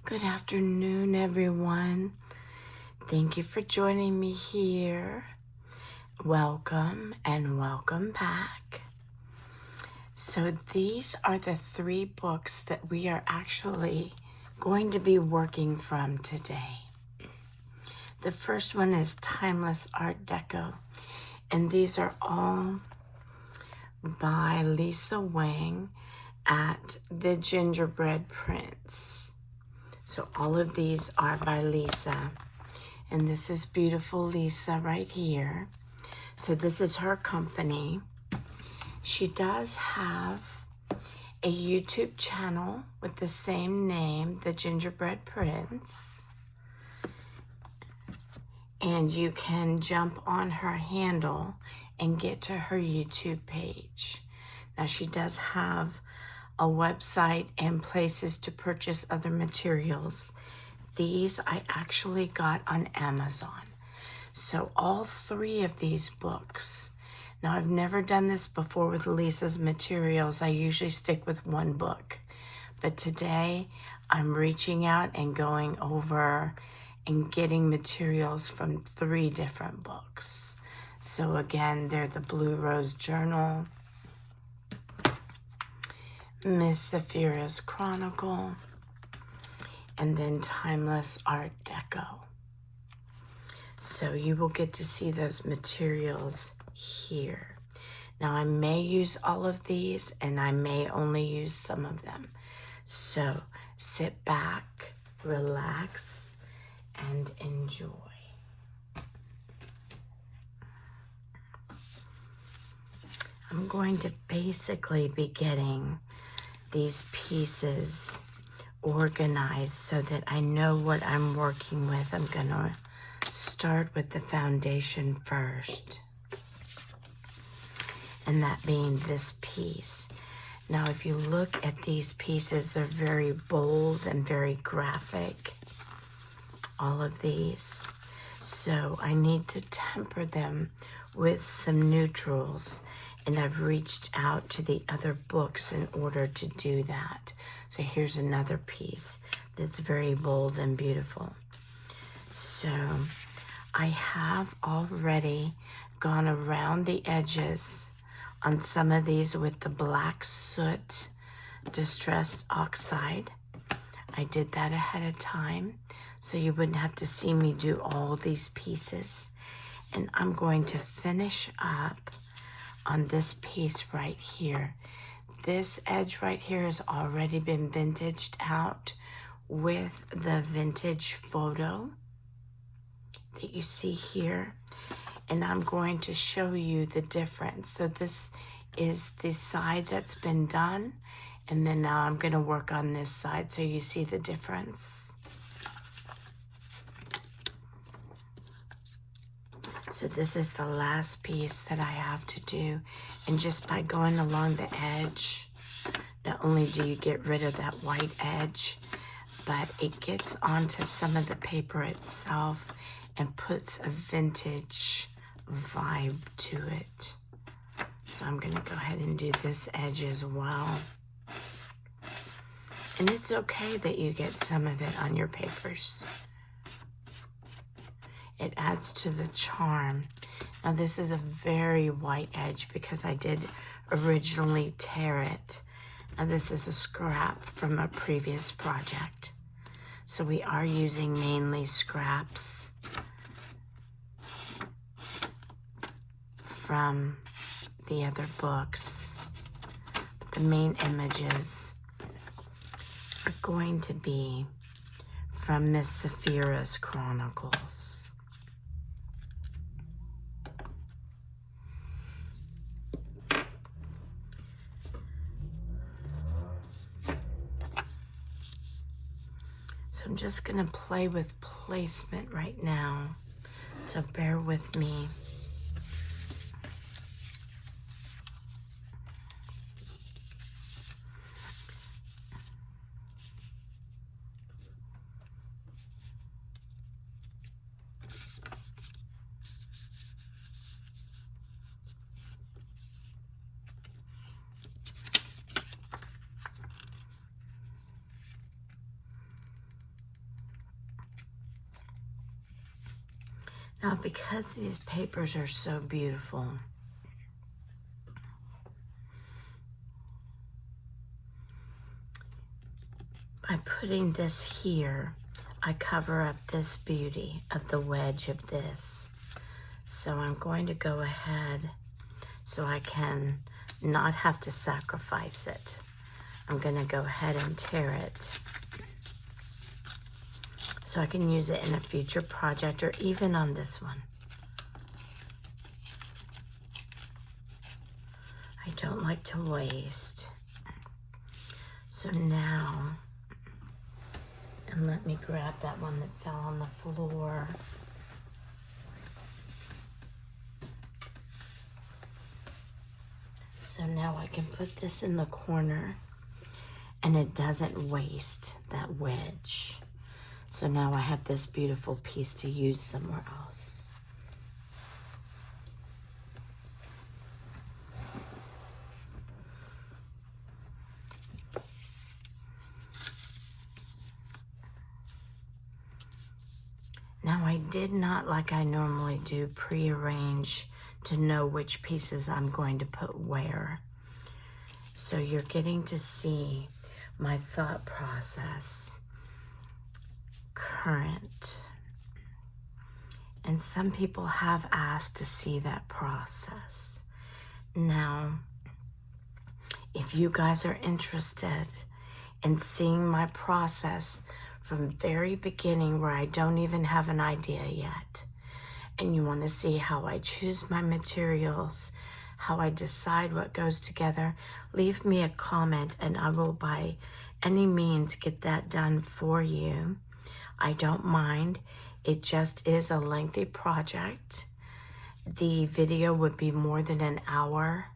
Good afternoon, everyone. Thank you for joining me here. Welcome and welcome back. So these are the 3 books that we are actually going to be working from today. The first one is Timeless Art Deco, and these are all by Lisa Wang at the Gingerbread Prince. So all of these are by Lisa. And this is beautiful Lisa right here. So this is her company. She does have a YouTube channel with the same name, The Gingerbread Prince. And you can jump on her handle and get to her YouTube page. Now she does have a website and places to purchase other materials. These I actually got on Amazon. So all 3 of these books. Now I've never done this before with Lisa's materials. I usually stick with 1 book. But today I'm reaching out and going over and getting materials from 3 different books. So again, they're the Blue Rose Journal, Miss Sapphira's Chronicle, and then Timeless Art Deco. So you will get to see those materials here. Now I may use all of these and I may only use some of them. So sit back, relax, and enjoy. I'm going to basically be getting these pieces organized so that I know what I'm working with. I'm gonna start with the foundation first, and that being this piece. Now if you look at these pieces, they're very bold and very graphic, all of these. So I need to temper them with some neutrals, and I've reached out to the other books in order to do that. So here's another piece that's very bold and beautiful. So I have already gone around the edges on some of these with the black soot distressed oxide. I did that ahead of time so you wouldn't have to see me do all these pieces. And I'm going to finish up on this piece right here. This edge right here has already been vintaged out with the vintage photo that you see here. And I'm going to show you the difference. So this is the side that's been done. And then now I'm going to work on this side so you see the difference. So this is the last piece that I have to do. And just by going along the edge, not only do you get rid of that white edge, but it gets onto some of the paper itself and puts a vintage vibe to it. So I'm going to go ahead and do this edge as well. And it's okay that you get some of it on your papers. It adds to the charm. Now this is a very white edge because I did originally tear it. Now this is a scrap from a previous project. So we are using mainly scraps from the other books. The main images are going to be from Miss Sapphira's Chronicles. So I'm just going to play with placement right now. So bear with me. Now, because these papers are so beautiful, by putting this here, I cover up this beauty of the wedge of this. So I'm going to go ahead so I can not have to sacrifice it. I'm going to go ahead and tear it so I can use it in a future project or even on this one. I don't like to waste. So now, and let me grab that one that fell on the floor. So now I can put this in the corner and it doesn't waste that wedge. So now I have this beautiful piece to use somewhere else. Now I did not, like I normally do, prearrange to know which pieces I'm going to put where. So you're getting to see my thought process current. And some people have asked to see that process. Now, if you guys are interested in seeing my process from very beginning where I don't even have an idea yet, and you want to see how I choose my materials, how I decide what goes together, leave me a comment and I will by any means get that done for you. I don't mind. It just is a lengthy project. The video would be more than an hour.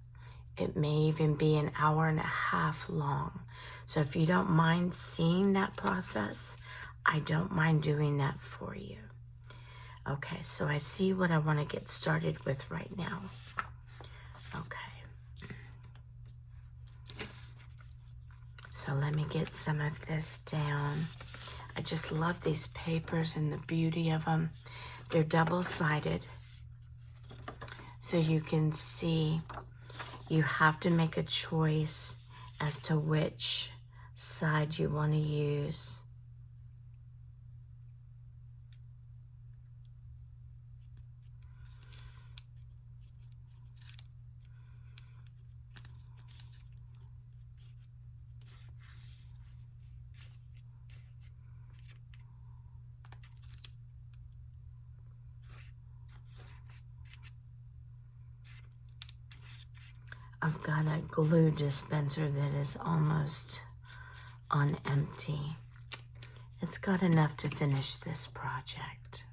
It may even be an hour and a half long. So if you don't mind seeing that process, I don't mind doing that for you. Okay, so I see what I want to get started with right now. Okay. So let me get some of this down. I just love these papers and the beauty of them. They're double-sided. So you can see you have to make a choice as to which side you want to use. I've got a glue dispenser that is almost on empty. It's got enough to finish this project.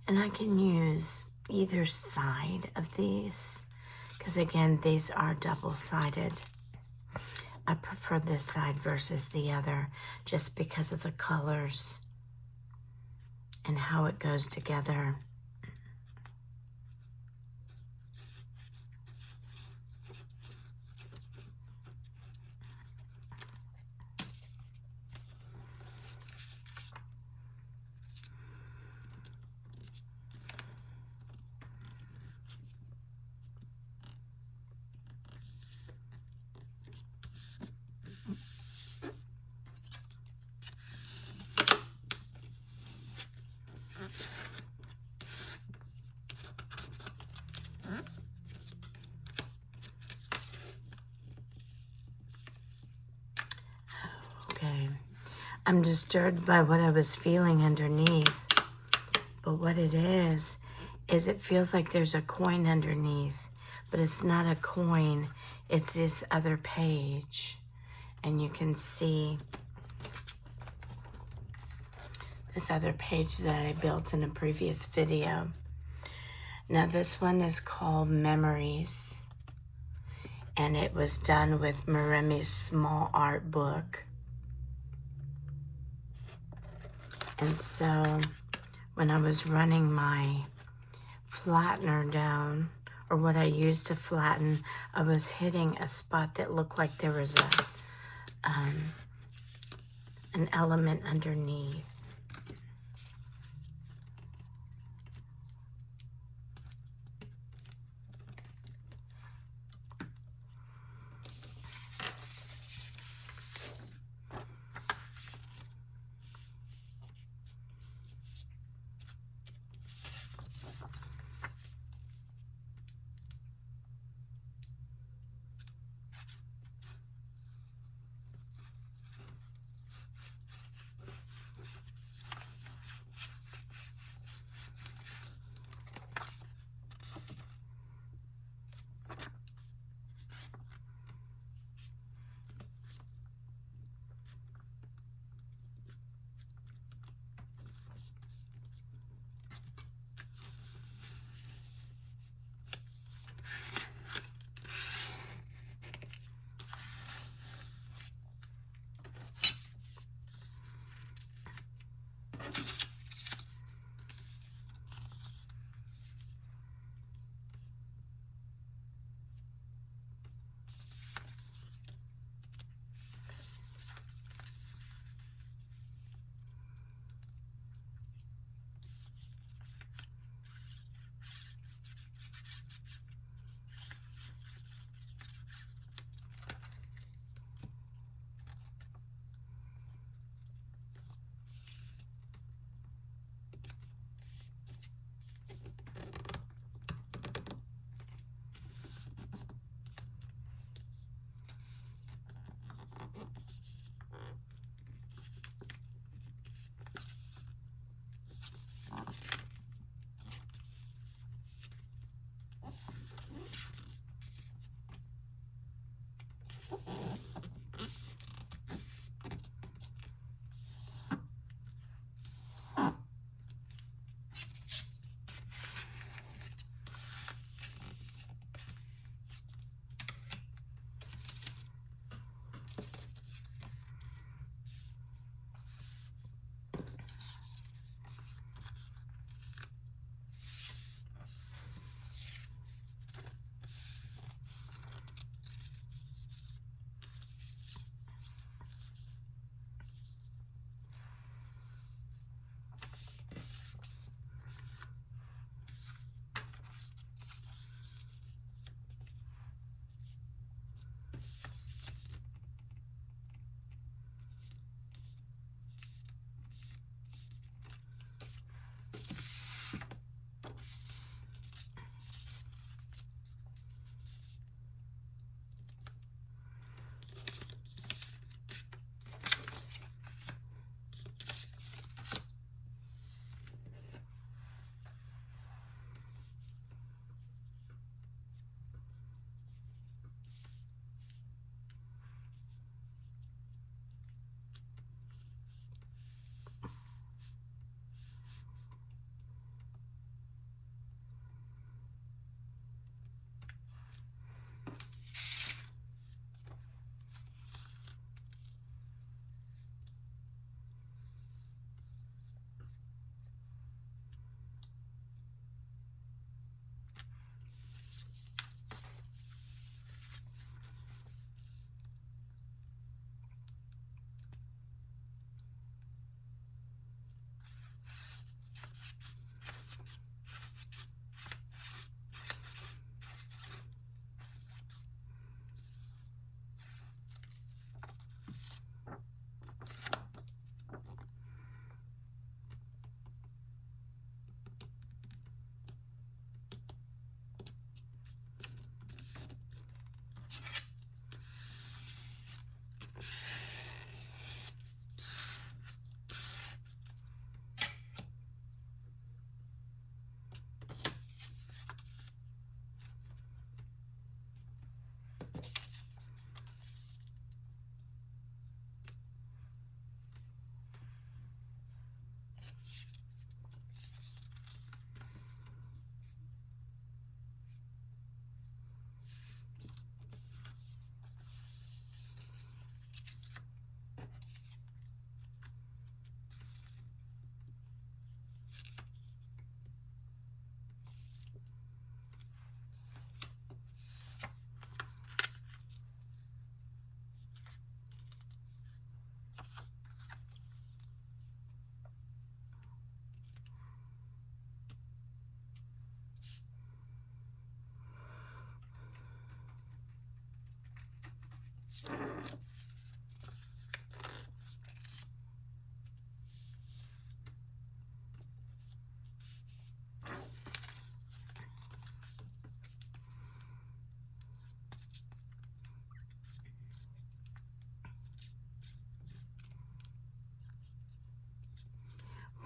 And I can use either side of these, because again, these are double-sided. I prefer this side versus the other, just because of the colors and how it goes together. Okay, I'm disturbed by what I was feeling underneath, but what it is it feels like there's a coin underneath, but it's not a coin. It's this other page. And you can see this other page that I built in a previous video. Now this one is called Memories. And it was done with Maremi's small art book. And so when I was running my flattener down, or what I used to flatten, I was hitting a spot that looked like there was an element underneath.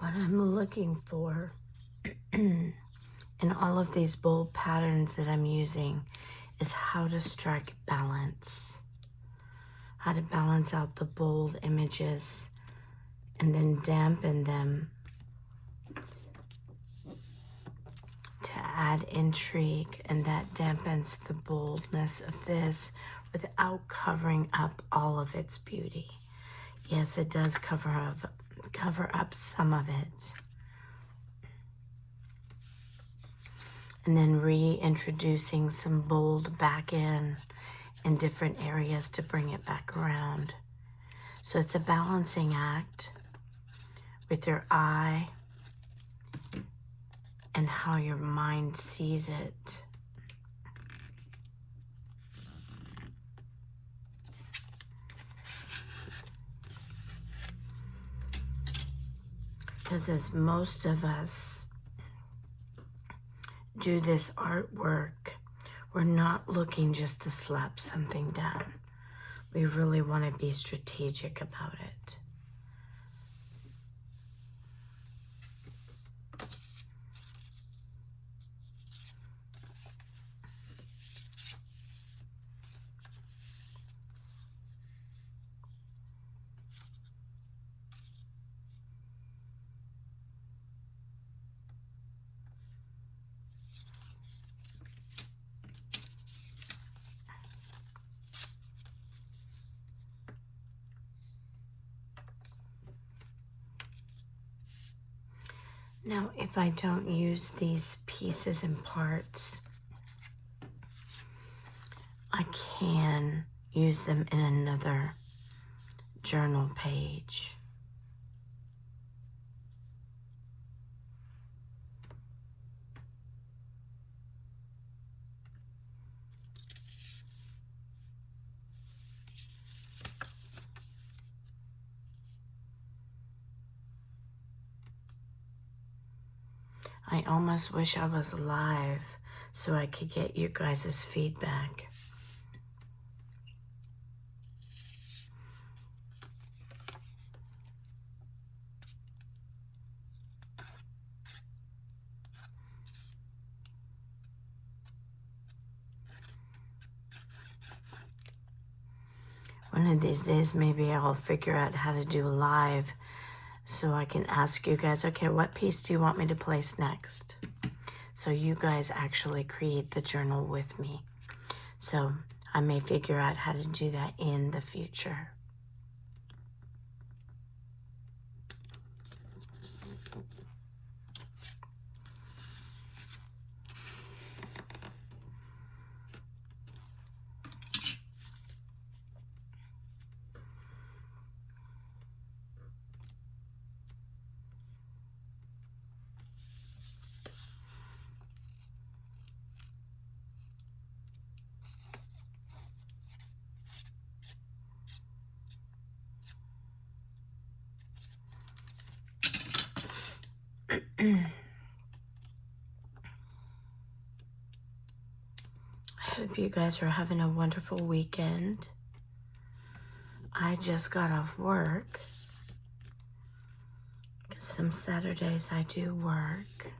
what I'm looking for in all of these bold patterns that I'm using is how to strike balance, how to balance out the bold images and then dampen them to add intrigue, and that dampens the boldness of this without covering up all of its beauty. Yes, it does cover up some of it. And then reintroducing some bold back in different areas to bring it back around. So it's a balancing act with your eye and how your mind sees it. Because as most of us do this artwork, we're not looking just to slap something down. We really want to be strategic about it. Now, if I don't use these pieces and parts, I can use them in another journal page. I almost wish I was live so I could get you guys' feedback. One of these days, maybe I'll figure out how to do live so I can ask you guys, okay, what piece do you want me to place next? So you guys actually create the journal with me. So I may figure out how to do that in the future. I hope you guys are having a wonderful weekend. I just got off work, because some Saturdays I do work.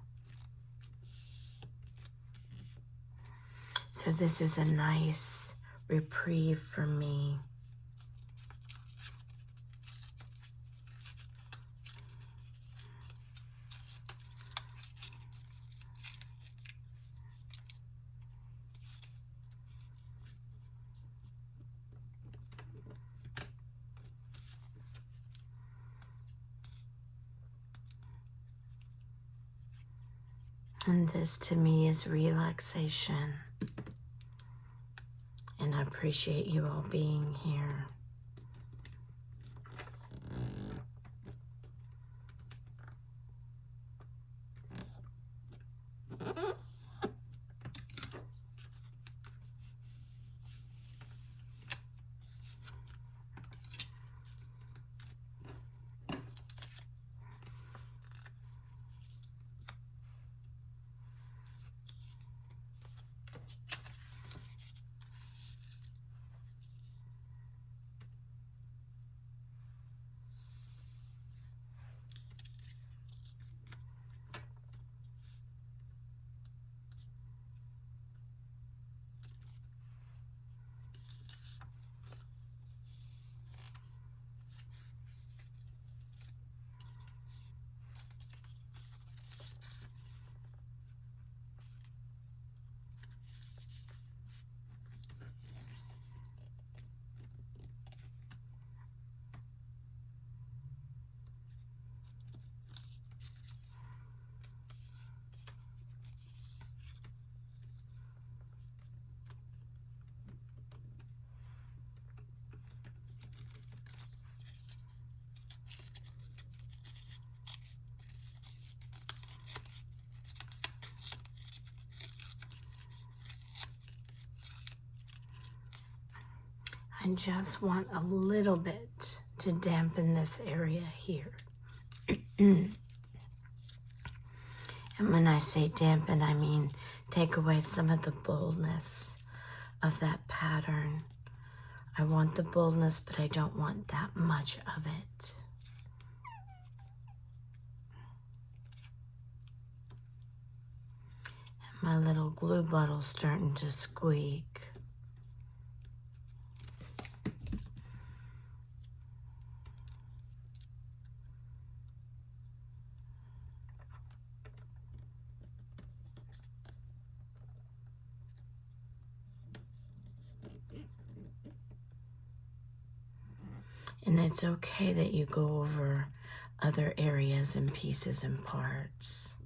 So this is a nice reprieve for me. And this to me is relaxation. And I appreciate you all being here. I just want a little bit to dampen this area here. And when I say dampen, I mean take away some of the boldness of that pattern. I want the boldness, but I don't want that much of it. And my little glue bottle's starting to squeak. And it's okay that you go over other areas and pieces and parts.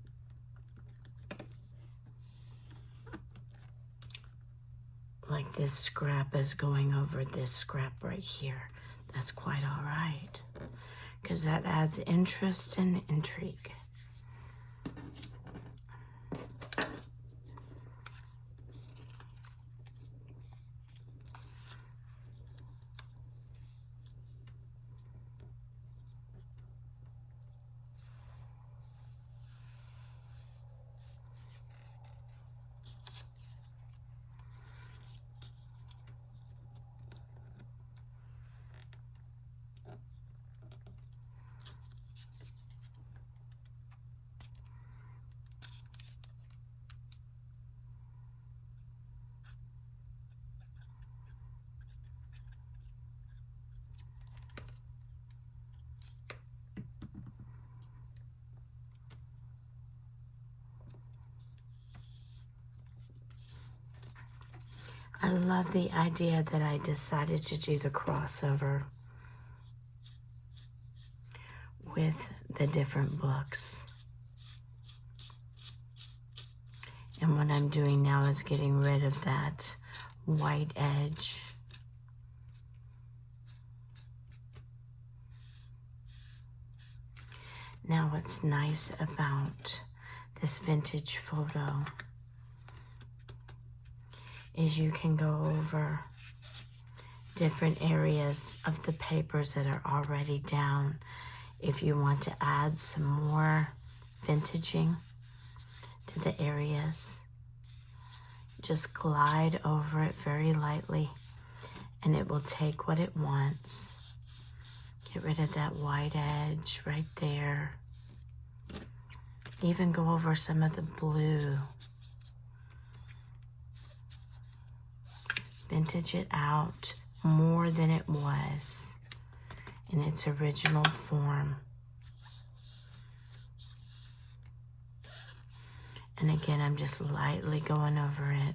Like this scrap is going over this scrap right here. That's quite all right, because that adds interest and intrigue. I love the idea that I decided to do the crossover with the different books. And what I'm doing now is getting rid of that white edge. Now what's nice about this vintage photo is you can go over different areas of the papers that are already down. If you want to add some more vintaging to the areas, just glide over it very lightly and it will take what it wants. Get rid of that white edge right there. Even go over some of the blue. Vintage it out more than it was in its original form. And again, I'm just lightly going over it.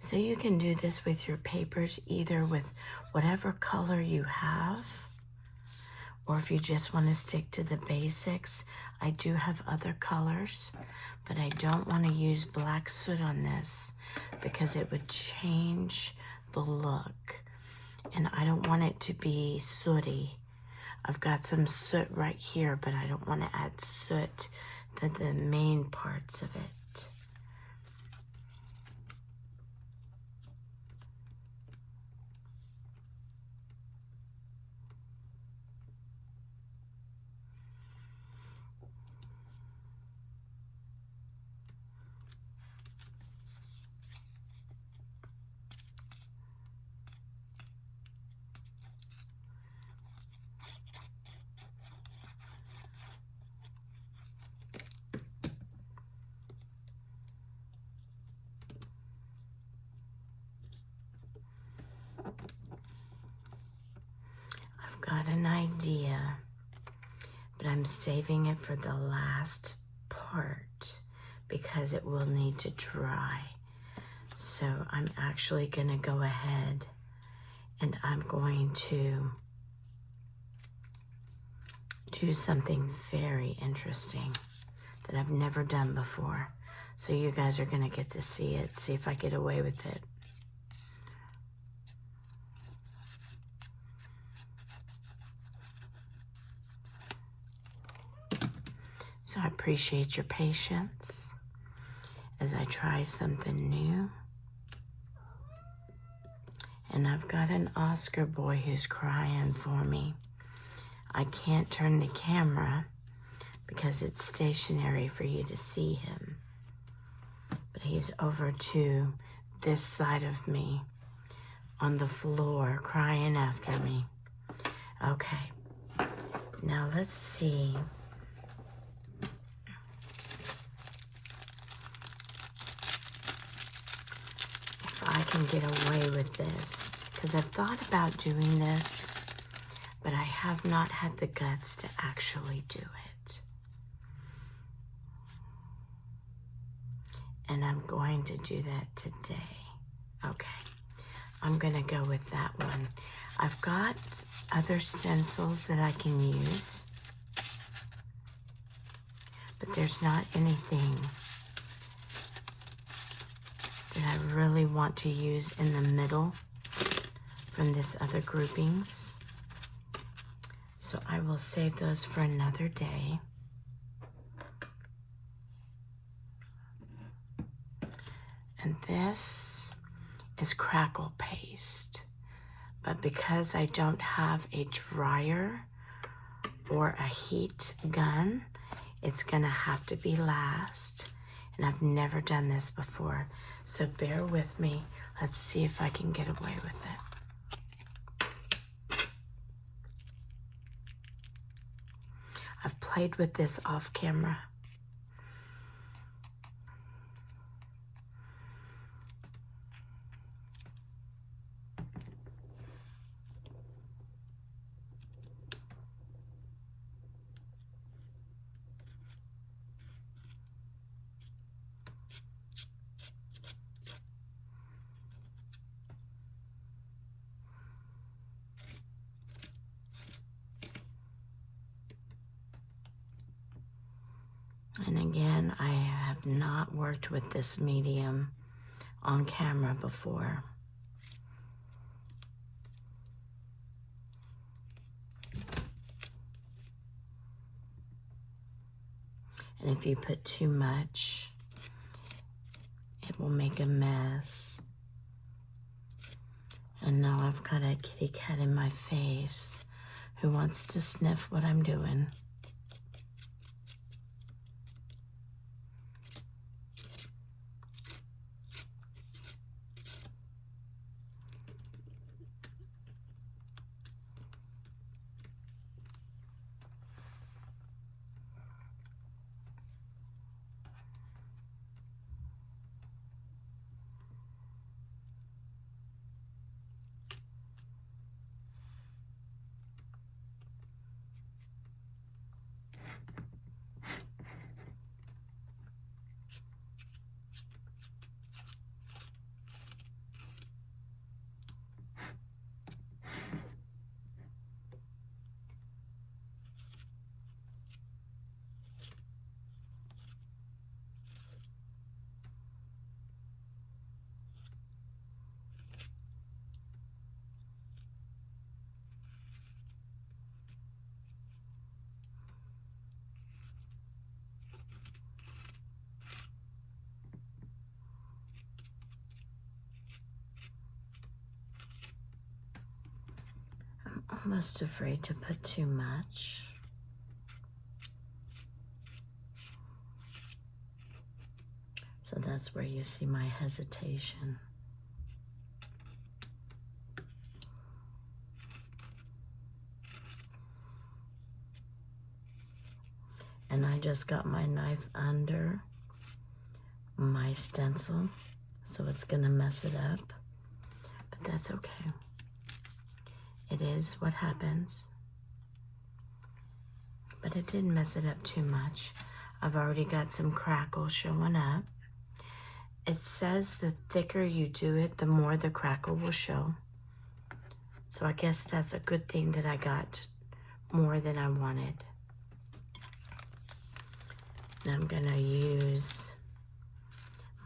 So you can do this with your papers, either with whatever color you have, or if you just want to stick to the basics. I do have other colors, but I don't want to use black soot on this because it would change the look. And I don't want it to be sooty. I've got some soot right here, but I don't want to add soot to the main parts of it. Got an idea, but I'm saving it for the last part because it will need to dry. So I'm actually going to go ahead and I'm going to do something very interesting that I've never done before. So you guys are going to get to see it, see if I get away with it. So I appreciate your patience as I try something new. And I've got an Oscar boy who's crying for me. I can't turn the camera because it's stationary for you to see him. But he's over to this side of me on the floor crying after me. Okay, now let's see. If I can get away with this, because I've thought about doing this, but I have not had the guts to actually do it. And I'm going to do that today. Okay, I'm gonna go with that one. I've got other stencils that I can use, but there's not anything that I really want to use in the middle from this other groupings. So I will save those for another day. And this is crackle paste. But because I don't have a dryer or a heat gun, it's gonna have to be last. And I've never done this before, so bear with me. Let's see if I can get away with it. I've played with this off camera. And again, I have not worked with this medium on camera before. And if you put too much, it will make a mess. And now I've got a kitty cat in my face who wants to sniff what I'm doing. Almost afraid to put too much. So that's where you see my hesitation. And I just got my knife under my stencil, so it's gonna mess it up, but that's okay. It is what happens. But it didn't mess it up too much. I've already got some crackle showing up. It says the thicker you do it, the more the crackle will show. So I guess that's a good thing that I got more than I wanted. And I'm gonna use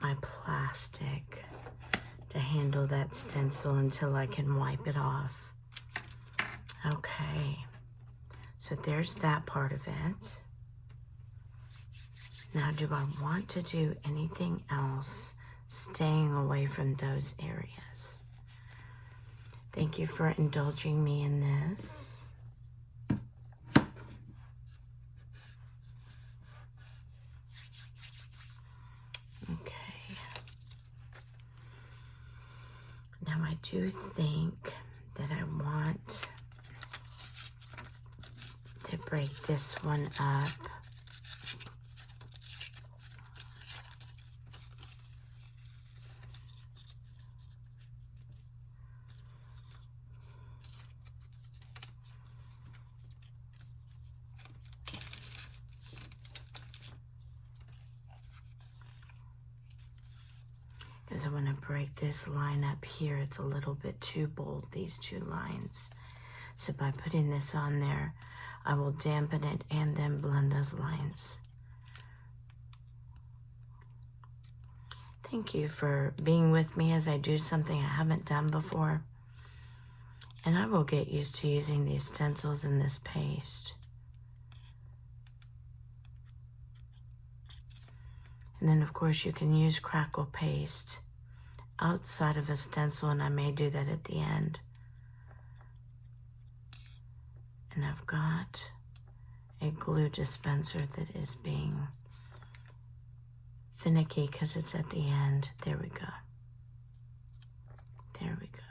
my plastic to handle that stencil until I can wipe it off. Okay, so there's that part of it. Now, do I want to do anything else staying away from those areas? Thank you for indulging me in this. Okay. Now, I do think that I want to break this one up. Because I want to break this line up here. It's a little bit too bold, these two lines. So by putting this on there, I will dampen it and then blend those lines. Thank you for being with me as I do something I haven't done before. And I will get used to using these stencils and this paste. And then, of course, you can use crackle paste outside of a stencil, and I may do that at the end. And I've got a glue dispenser that is being finicky because it's at the end. There we go. There we go.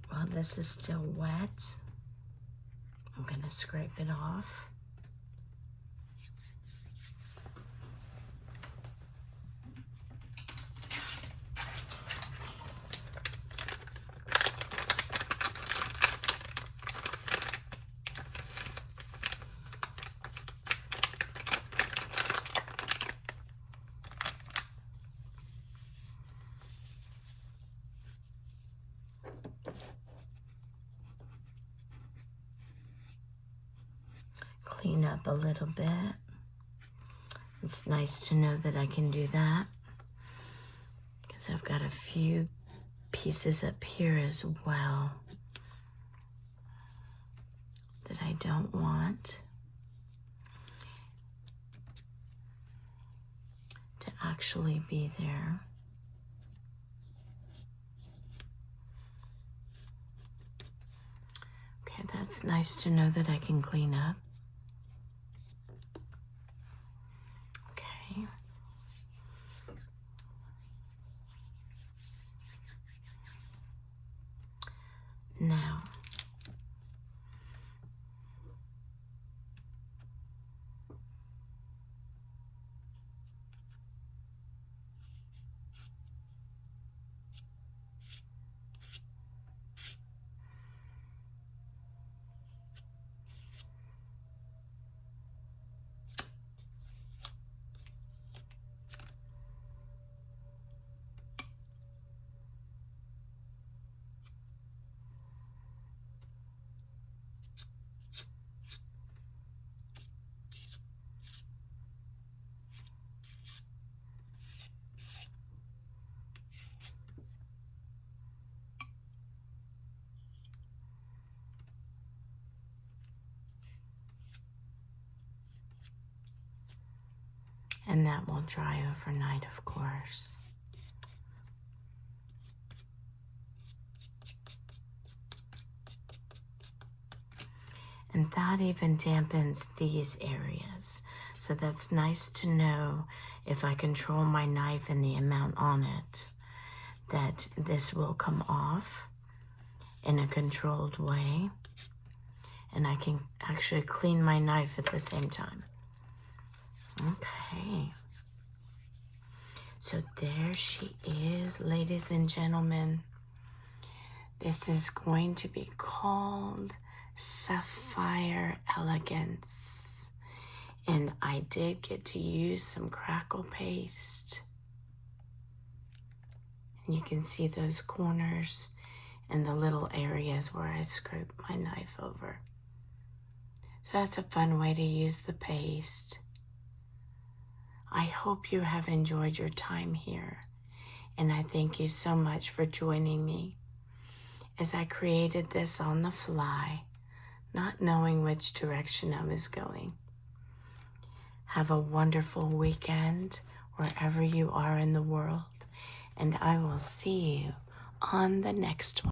While this is still wet, I'm going to scrape it off. Clean up a little bit. It's nice to know that I can do that because I've got a few pieces up here as well that I don't want to actually be there. Okay, that's nice to know that I can clean up. Now, and that will dry overnight, of course. And that even dampens these areas. So that's nice to know if I control my knife and the amount on it, that this will come off in a controlled way. And I can actually clean my knife at the same time. Okay. So there she is, ladies and gentlemen. This is going to be called Sapphire Elegance. And I did get to use some crackle paste. And you can see those corners and the little areas where I scraped my knife over. So that's a fun way to use the paste. I hope you have enjoyed your time here. And I thank you so much for joining me as I created this on the fly, not knowing which direction I was going. Have a wonderful weekend wherever you are in the world, and I will see you on the next one.